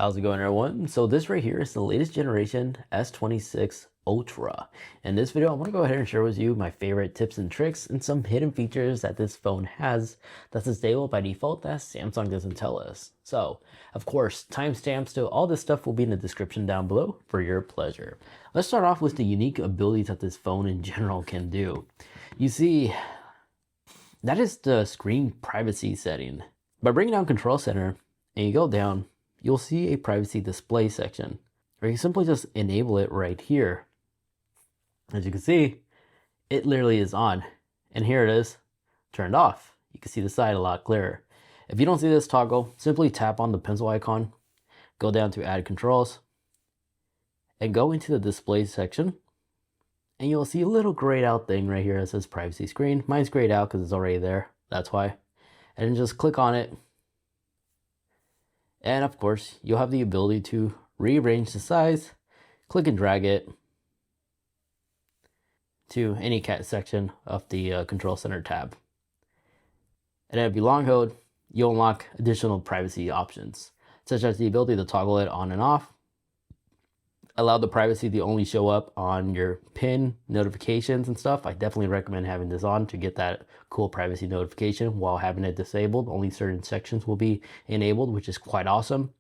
How's it going, everyone? So this right here is the latest generation S26 Ultra. In this video, I want to go ahead and share with you my favorite tips and tricks and some hidden features that this phone has that's disabled by default that Samsung doesn't tell us. So, of course, timestamps to all this stuff will be in the description down below for your pleasure. Let's start off with the unique abilities that this phone in general can do. You see, that is the screen privacy setting. By bringing down Control Center and you go down, you'll see a privacy display section, or you simply just enable it right here. As you can see, it literally is on, and here it is turned off. You can see the side a lot clearer. If you don't see this toggle, simply tap on the pencil icon, go down to add controls, and go into the display section, and you'll see a little grayed out thing right here that says privacy screen. Mine's grayed out because it's already there, that's why. And then just click on it. And of course, you'll have the ability to rearrange the size, click and drag it to any section of the Control Center tab. And if you long hold, you'll unlock additional privacy options, such as the ability to toggle it on and off, allow the privacy to only show up on your PIN notifications and stuff. I definitely recommend having this on to get that cool privacy notification while having it disabled. Only certain sections will be enabled, which is quite awesome.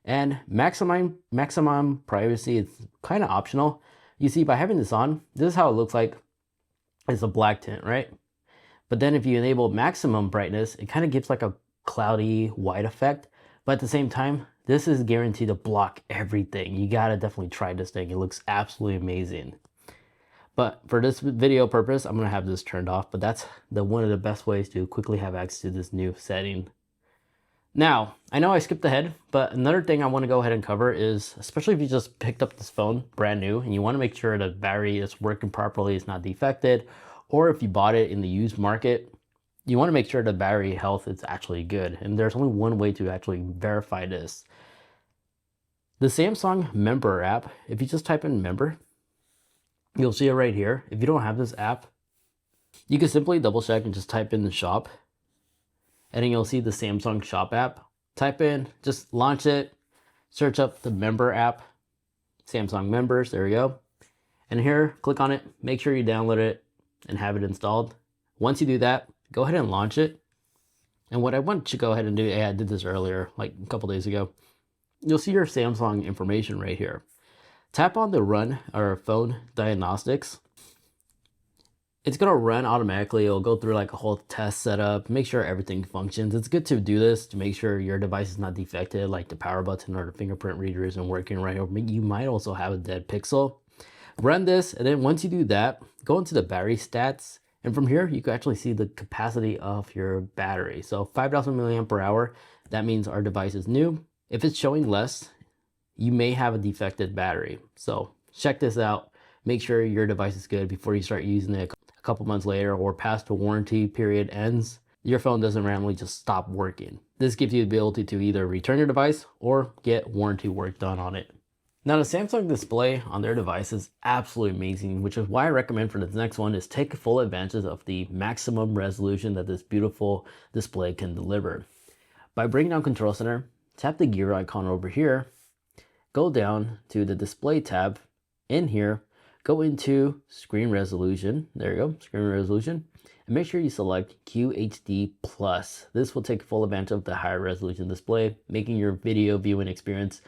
And maximum privacy is kind of optional. You see, by having this on, this is how it looks like. It's a black tint, right? But then if you enable maximum brightness, it kind of gives like a cloudy white effect. But at the same time, this is guaranteed to block everything. You gotta definitely try this thing. It looks absolutely amazing. But for this video purpose, I'm gonna have this turned off, but that's one of the best ways to quickly have access to this new setting. Now, I know I skipped ahead, but another thing I wanna go ahead and cover is, especially if you just picked up this phone brand new and you wanna make sure the battery is working properly, it's not defected, or if you bought it in the used market, you want to make sure the battery health is actually good. And there's only one way to actually verify this. The Samsung member app, if you just type in member, you'll see it right here. If you don't have this app, you can simply double check and just type in the shop. And then you'll see the Samsung shop app. Type in, just launch it, search up the member app, Samsung members, there we go. And here, click on it, make sure you download it and have it installed. Once you do that, go ahead and launch it. And what I want you to go ahead and do, I did this earlier, like a couple days ago. You'll see your Samsung information right here. Tap on the run or phone diagnostics. It's gonna run automatically. It'll go through like a whole test setup, make sure everything functions. It's good to do this to make sure your device is not defected, like the power button or the fingerprint reader isn't working right, or you might also have a dead pixel. Run this, and then once you do that, go into the battery stats. And from here, you can actually see the capacity of your battery. So 5,000 milliamp per hour, that means our device is new. If it's showing less, you may have a defective battery. So check this out. Make sure your device is good before you start using it a couple months later or past the warranty period ends. Your phone doesn't randomly just stop working. This gives you the ability to either return your device or get warranty work done on it. Now, the Samsung display on their device is absolutely amazing, which is why I recommend for the next one is take full advantage of the maximum resolution that this beautiful display can deliver. By bringing down Control Center, tap the gear icon over here, go down to the display tab in here, go into screen resolution, there you go, screen resolution, and make sure you select QHD+. This will take full advantage of the higher resolution display, making your video viewing experience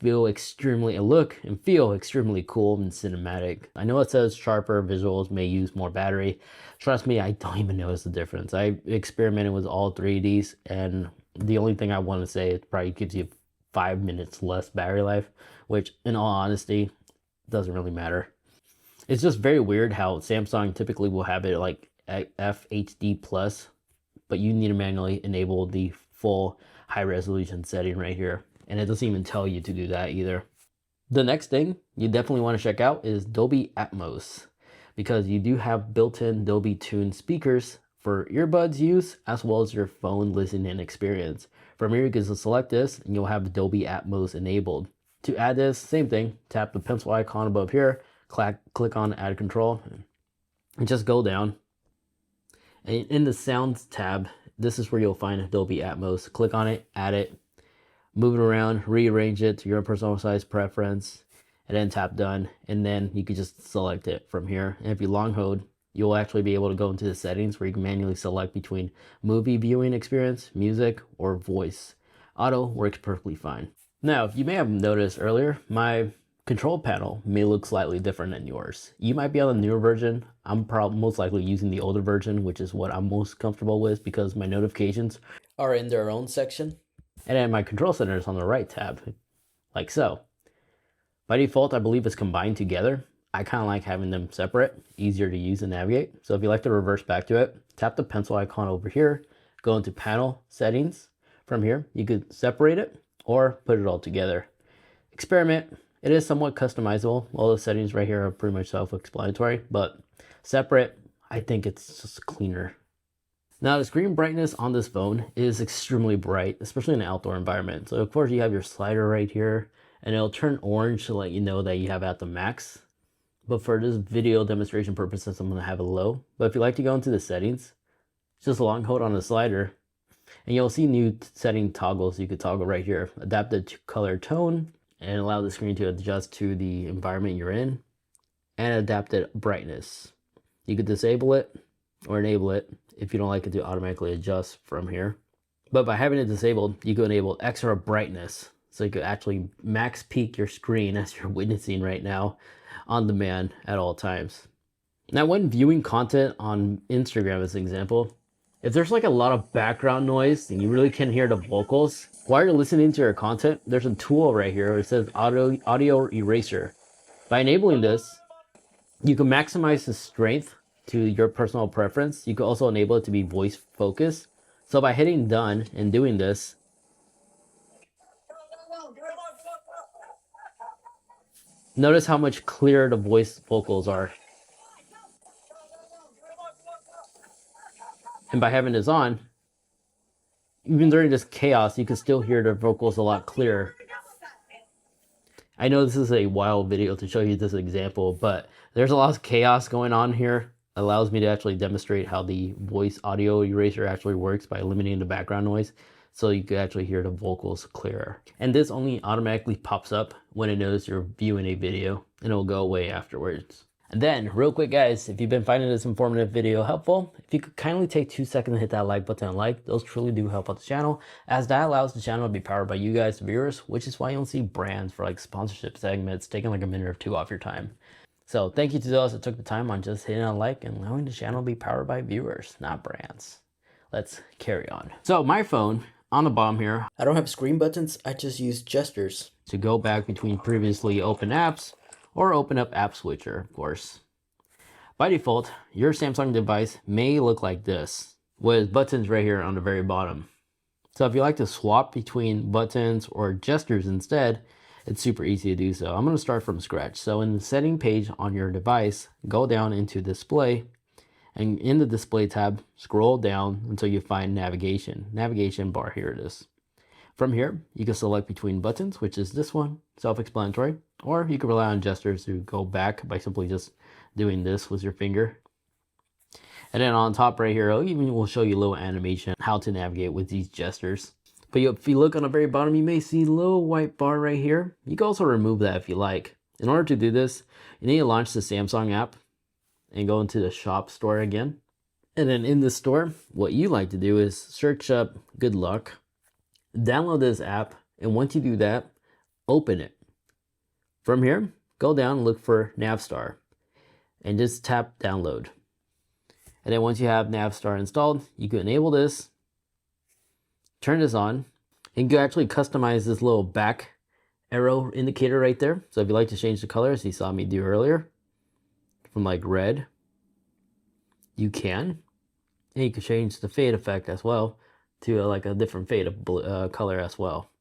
feel extremely cool and cinematic. I know it says sharper visuals may use more battery. Trust me, I don't even notice the difference. I experimented with all three of these, and the only thing I want to say, it probably gives you 5 minutes less battery life, which in all honesty, doesn't really matter. It's just very weird how Samsung typically will have it like FHD+, but you need to manually enable the full high resolution setting right here. And it doesn't even tell you to do that either. The next thing you definitely want to check out is Dolby Atmos, because you do have built-in Dolby tuned speakers for earbuds use as well as your phone listening experience. From here, you can select this and you'll have Dolby Atmos enabled. To add this, same thing, tap the pencil icon above here, click on add control, and just go down. And in the sounds tab, this is where you'll find Dolby Atmos. Click on it, add it. move it around, rearrange it to your personal size preference, and then tap done. And then you could just select it from here. And if you long hold, you'll actually be able to go into the settings where you can manually select between movie viewing experience, music, or voice. Auto works perfectly fine. Now, you may have noticed earlier, my control panel may look slightly different than yours. You might be on the newer version. I'm probably most likely using the older version, which is what I'm most comfortable with because my notifications are in their own section. And then my control center is on the right tab, like so. By default, I believe it's combined together. I kind of like having them separate, easier to use and navigate. So if you like to reverse back to it, tap the pencil icon over here, go into panel settings. From here, you could separate it or put it all together. Experiment. It is somewhat customizable. All the settings right here are pretty much self-explanatory, but separate, I think it's just cleaner. Now, the screen brightness on this phone is extremely bright, especially in an outdoor environment. So of course you have your slider right here, and it'll turn orange to let you know that you have at the max. But for this video demonstration purposes, I'm gonna have it low. But if you like to go into the settings, just long hold on the slider, and you'll see new setting toggles. You could toggle right here, adaptive color tone, and allow the screen to adjust to the environment you're in, and adapted brightness. You could disable it or enable it if you don't like it to automatically adjust from here. But by having it disabled, you can enable extra brightness. So you could actually max peak your screen as you're witnessing right now on demand at all times. Now, when viewing content on Instagram as an example, if there's like a lot of background noise and you really can't hear the vocals, while you're listening to your content, there's a tool right here where it says audio eraser. By enabling this, you can maximize the strength to your personal preference. You can also enable it to be voice focused. So by hitting done and doing this, notice how much clearer the voice vocals are. And by having this on, even during this chaos, you can still hear the vocals a lot clearer. I know this is a wild video to show you this example, but there's a lot of chaos going on here. It allows me to actually demonstrate how the voice audio eraser actually works by eliminating the background noise, so you can actually hear the vocals clearer. And this only automatically pops up when it knows you're viewing a video, and it will go away afterwards. And then, real quick guys, if you've been finding this informative video helpful, if you could kindly take 2 seconds to hit that like button and like, those truly do help out the channel, as that allows the channel to be powered by you guys, the viewers, which is why you don't see brands for like sponsorship segments taking like a minute or two off your time. So thank you to those that took the time on just hitting a like and allowing the channel to be powered by viewers, not brands. Let's carry on. So my phone, on the bottom here, I don't have screen buttons, I just use gestures to go back between previously open apps, or open up app switcher, of course. By default, your Samsung device may look like this, with buttons right here on the very bottom. So if you like to swap between buttons or gestures instead, it's super easy to do so. I'm gonna start from scratch. So in the setting page on your device, go down into display, and in the display tab, scroll down until you find navigation. Navigation bar, here it is. From here, you can select between buttons, which is this one, self-explanatory, or you can rely on gestures to go back by simply just doing this with your finger. And then on top right here, it even will show you a little animation, how to navigate with these gestures. But if you look on the very bottom, you may see a little white bar right here. You can also remove that if you like. In order to do this, you need to launch the Samsung app and go into the shop store again. And then in the store, what you like to do is search up Good Lock, download this app, and once you do that, open it. From here, go down and look for NavStar and just tap download. And then once you have NavStar installed, you can enable this, turn this on, and you can actually customize this little back arrow indicator right there. So if you like to change the colors, you saw me do earlier, from like red, you can. And you can change the fade effect as well to like a different fade of color as well.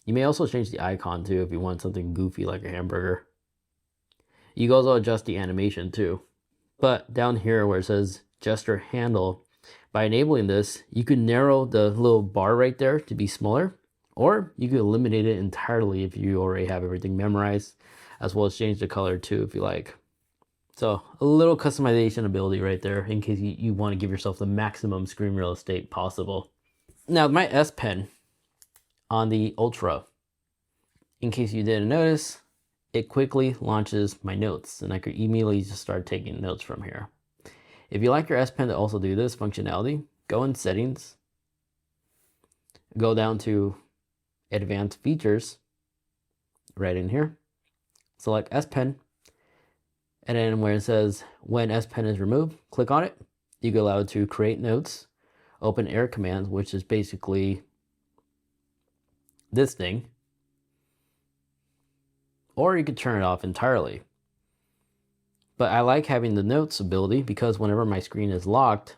You may also change the icon too if you want something goofy like a hamburger. You can also adjust the animation too. But down here where it says gesture handle, by enabling this, you can narrow the little bar right there to be smaller, or you can eliminate it entirely if you already have everything memorized, as well as change the color too if you like. So a little customization ability right there in case you want to give yourself the maximum screen real estate possible. Now my S Pen, on the Ultra. In case you didn't notice, it quickly launches my notes, and I could immediately just start taking notes from here. If you like your S Pen to also do this functionality, go in settings, go down to advanced features right in here, select S Pen, and then where it says when S Pen is removed, click on it. You can allow it to create notes, open air commands, which is basically this thing, or you could turn it off entirely. But I like having the notes ability because whenever my screen is locked,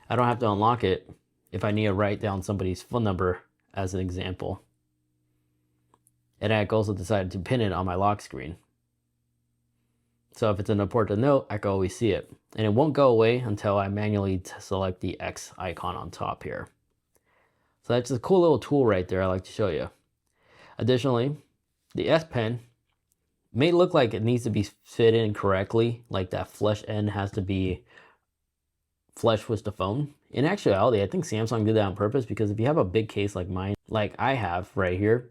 I don't have to unlock it if I need to write down somebody's phone number as an example. And I also decided to pin it on my lock screen. So if it's an important note, I can always see it. And it won't go away until I manually select the X icon on top here. So that's a cool little tool right there I like to show you. Additionally, the S Pen may look like it needs to be fit in correctly, like that flush end has to be flush with the phone. In actuality, I think Samsung did that on purpose because if you have a big case like mine, like I have right here,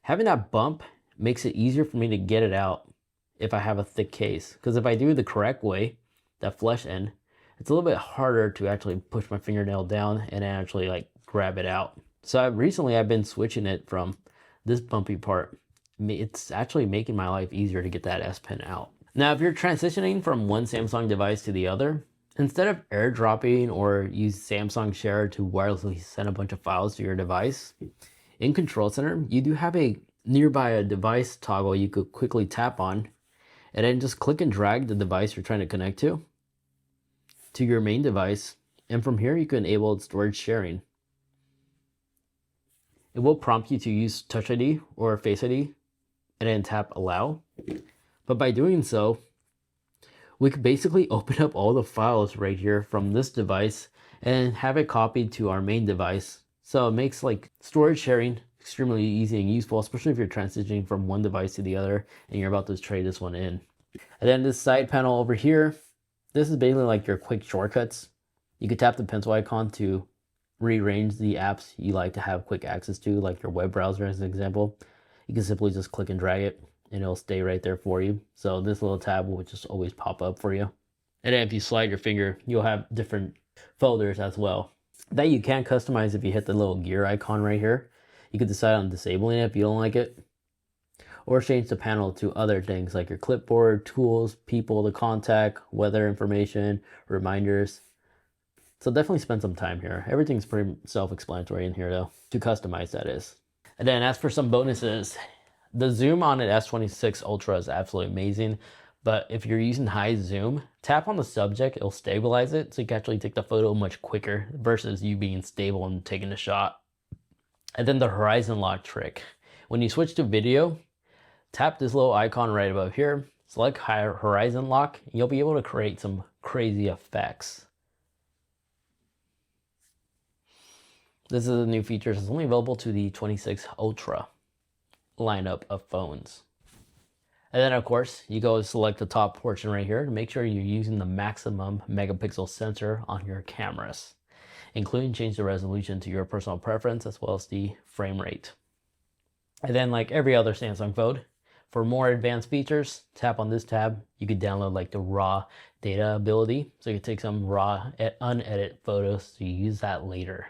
having that bump makes it easier for me to get it out if I have a thick case. Because if I do the correct way, that flush end, it's a little bit harder to actually push my fingernail down and actually like grab it out. So recently I've been switching it from this bumpy part. It's actually making my life easier to get that S Pen out. Now, if you're transitioning from one Samsung device to the other, instead of airdropping or use Samsung Share to wirelessly send a bunch of files to your device, in Control Center, you do have a nearby a device toggle you could quickly tap on, and then just click and drag the device you're trying to connect to your main device. And from here, you can enable storage sharing. It will prompt you to use Touch ID or Face ID, and then tap Allow. But by doing so, we could basically open up all the files right here from this device and have it copied to our main device. So it makes like storage sharing extremely easy and useful, especially if you're transitioning from one device to the other and you're about to trade this one in. And then this side panel over here, this is basically like your quick shortcuts. You could tap the pencil icon to rearrange the apps you like to have quick access to, like your web browser as an example. You can simply just click and drag it and it'll stay right there for you. So this little tab will just always pop up for you. And then if you slide your finger, you'll have different folders as well that you can customize. If you hit the little gear icon right here, you could decide on disabling it if you don't like it, or change the panel to other things like your clipboard, tools, people to contact, weather information, reminders. So definitely spend some time here. Everything's pretty self-explanatory in here though, to customize that is. And then as for some bonuses, the zoom on an S26 Ultra is absolutely amazing, but if you're using high zoom, tap on the subject, it'll stabilize it, so you can actually take the photo much quicker versus you being stable and taking the shot. And then the horizon lock trick. When you switch to video, tap this little icon right above here, select horizon lock, and you'll be able to create some crazy effects. This is a new feature that's only available to the 26 Ultra lineup of phones. And then of course, you go select the top portion right here to make sure you're using the maximum megapixel sensor on your cameras, including change the resolution to your personal preference as well as the frame rate. And then like every other Samsung phone, for more advanced features, tap on this tab. You could download like the raw data ability, so you can take some raw unedited photos to use that later.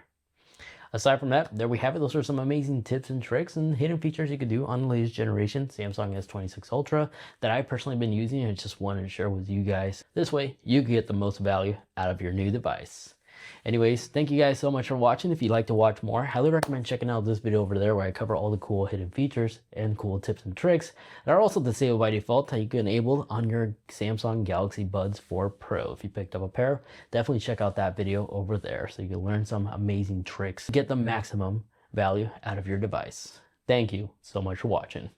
Aside from that, there we have it. Those are some amazing tips and tricks and hidden features you could do on the latest generation Samsung S26 Ultra that I've personally been using and just wanted to share with you guys. This way, you can get the most value out of your new device. Anyways, thank you guys so much for watching. If you'd like to watch more, I highly recommend checking out this video over there where I cover all the cool hidden features and cool tips and tricks that are also disabled by default that you can enable on your Samsung Galaxy Buds 4 Pro. If you picked up a pair, definitely check out that video over there so you can learn some amazing tricks to get the maximum value out of your device. Thank you so much for watching.